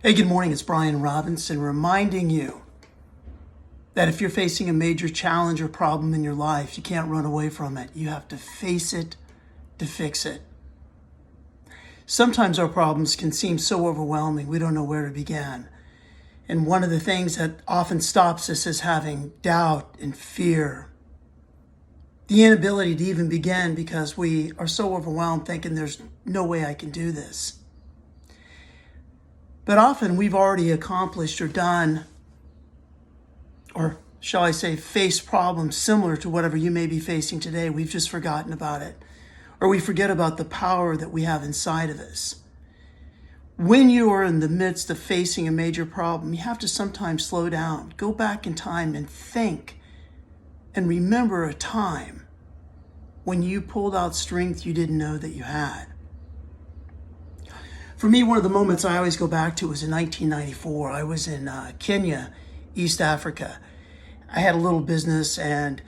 Hey, good morning. It's Brian Robinson reminding you that if you're facing a major challenge or problem in your life, you can't run away from it. You have to face it to fix it. Sometimes our problems can seem so overwhelming, we don't know where to begin. And one of the things that often stops us is having doubt and fear. The inability to even begin because we are so overwhelmed thinking there's no way I can do this. But often we've already accomplished or done, or shall I say, faced problems similar to whatever you may be facing today. We've just forgotten about it. Or we forget about the power that we have inside of us. When you are in the midst of facing a major problem, you have to sometimes slow down, go back in time and think and remember a time when you pulled out strength you didn't know that you had. For me, one of the moments I always go back to was in 1994. I was in Kenya, East Africa. I had a little business and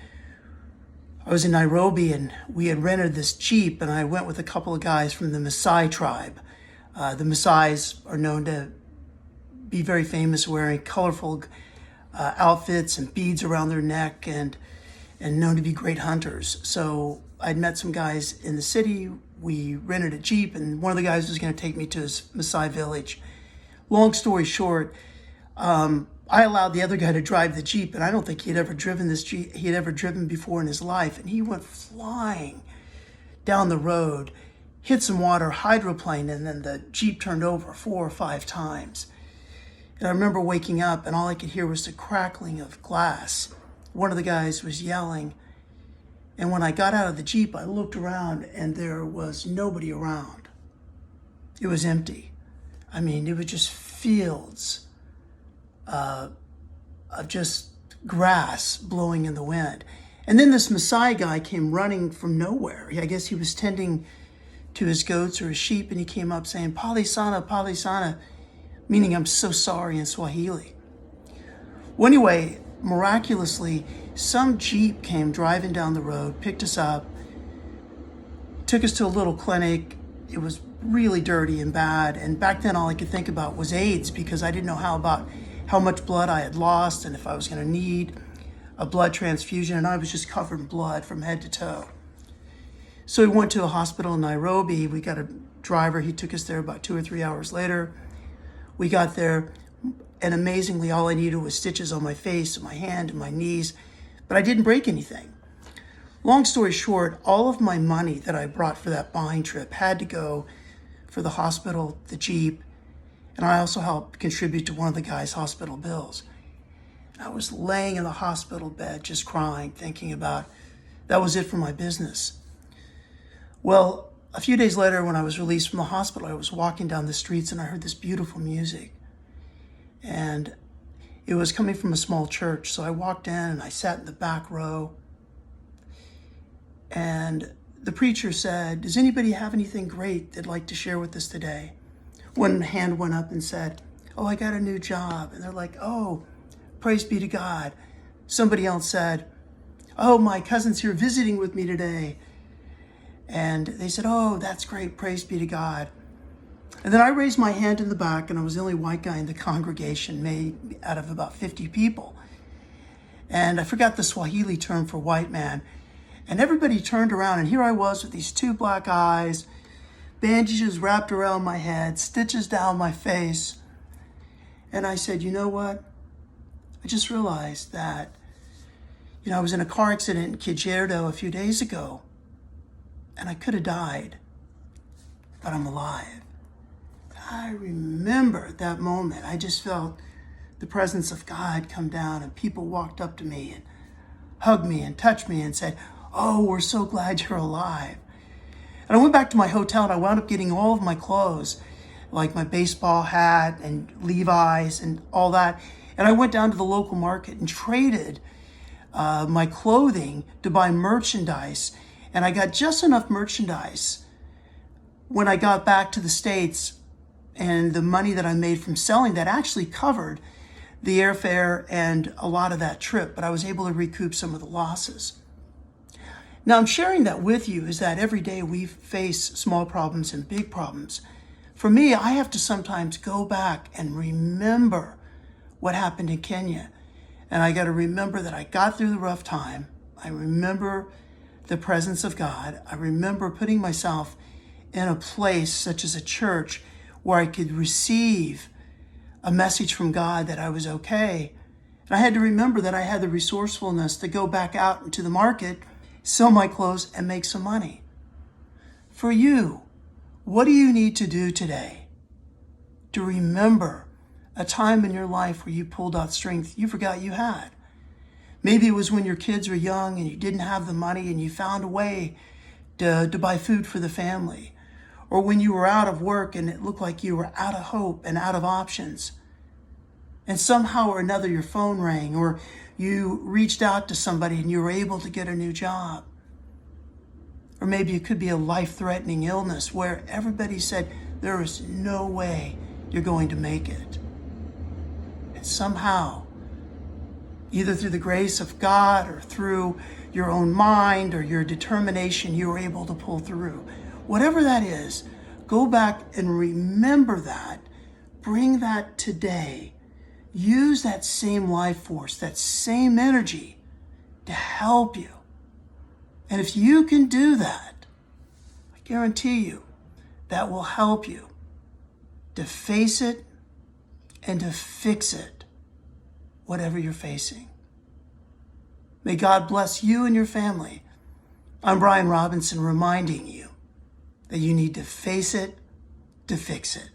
I was in Nairobi and we had rented this Jeep and I went with a couple of guys from the Maasai tribe. The Maasais are known to be very famous wearing colorful outfits and beads around their neck and known to be great hunters. So I'd met some guys in the city. We rented a Jeep and one of the guys was going to take me to his Maasai village. Long story short, I allowed the other guy to drive the Jeep, and I don't think he had ever driven this Jeep. He had ever driven before in his life, and he went flying down the road, hit some water, hydroplaned, and then the Jeep turned over 4 or 5 times. And I remember waking up, and all I could hear was the crackling of glass. One of the guys was yelling, and when I got out of the Jeep, I looked around, and there was nobody around. It was empty. I mean, it was just fields of just grass blowing in the wind. And then this Maasai guy came running from nowhere. I guess he was tending to his goats or his sheep, and he came up saying, "Pali sana, Pali sana," meaning I'm so sorry in Swahili. Well, anyway, miraculously, some Jeep came driving down the road, picked us up, took us to a little clinic. It was really dirty and bad. And back then, all I could think about was AIDS because I didn't know how much blood I had lost and if I was going to need a blood transfusion. And I was just covered in blood from head to toe. So we went to a hospital in Nairobi. We got a driver. He took us there about 2 or 3 hours later. We got there, and amazingly, all I needed was stitches on my face, and my hand, and my knees, but I didn't break anything. Long story short, all of my money that I brought for that buying trip had to go for the hospital, the Jeep, and I also helped contribute to one of the guy's hospital bills. I was laying in the hospital bed just crying, thinking about that was it for my business. Well, a few days later, when I was released from the hospital, I was walking down the streets and I heard this beautiful music. And it was coming from a small church. So I walked in and I sat in the back row. And the preacher said, "Does anybody have anything great they'd like to share with us today?" One hand went up and said, "Oh, I got a new job." And they're like, "Oh, praise be to God." Somebody else said, "Oh, my cousin's here visiting with me today." And they said, "Oh, that's great, praise be to God." And then I raised my hand in the back, and I was the only white guy in the congregation, made out of about 50 people. And I forgot the Swahili term for white man. And everybody turned around, and here I was with these 2 black eyes, bandages wrapped around my head, stitches down my face. And I said, "You know what? I just realized that, I was in a car accident in Kajiado a few days ago, and I could have died, but I'm alive." I remember at that moment, I just felt the presence of God come down, and people walked up to me and hugged me and touched me and said, "Oh, we're so glad you're alive." And I went back to my hotel and I wound up getting all of my clothes, like my baseball hat and Levi's and all that. And I went down to the local market and traded my clothing to buy merchandise. And I got just enough merchandise when I got back to the States, and the money that I made from selling that actually covered the airfare and a lot of that trip, but I was able to recoup some of the losses. Now, I'm sharing that with you is that every day we face small problems and big problems, For me, I have to sometimes go back and remember what happened in Kenya. And I got to remember that I got through the rough time. I remember the presence of God. I remember putting myself in a place such as a church where I could receive a message from God that I was okay. And I had to remember that I had the resourcefulness to go back out into the market, sell my clothes, and make some money. For you, what do you need to do today to remember a time in your life where you pulled out strength you forgot you had? Maybe it was when your kids were young and you didn't have the money and you found a way to buy food for the family. Or when you were out of work and it looked like you were out of hope and out of options. And somehow or another your phone rang, or you reached out to somebody and you were able to get a new job. Or maybe it could be a life-threatening illness where everybody said, there is no way you're going to make it. And somehow, either through the grace of God or through your own mind or your determination, you were able to pull through. Whatever that is, go back and remember that. Bring that today. Use that same life force, that same energy to help you. And if you can do that, I guarantee you that will help you to face it and to fix it, whatever you're facing. May God bless you and your family. I'm Brian Robinson, reminding you that you need to face it to fix it.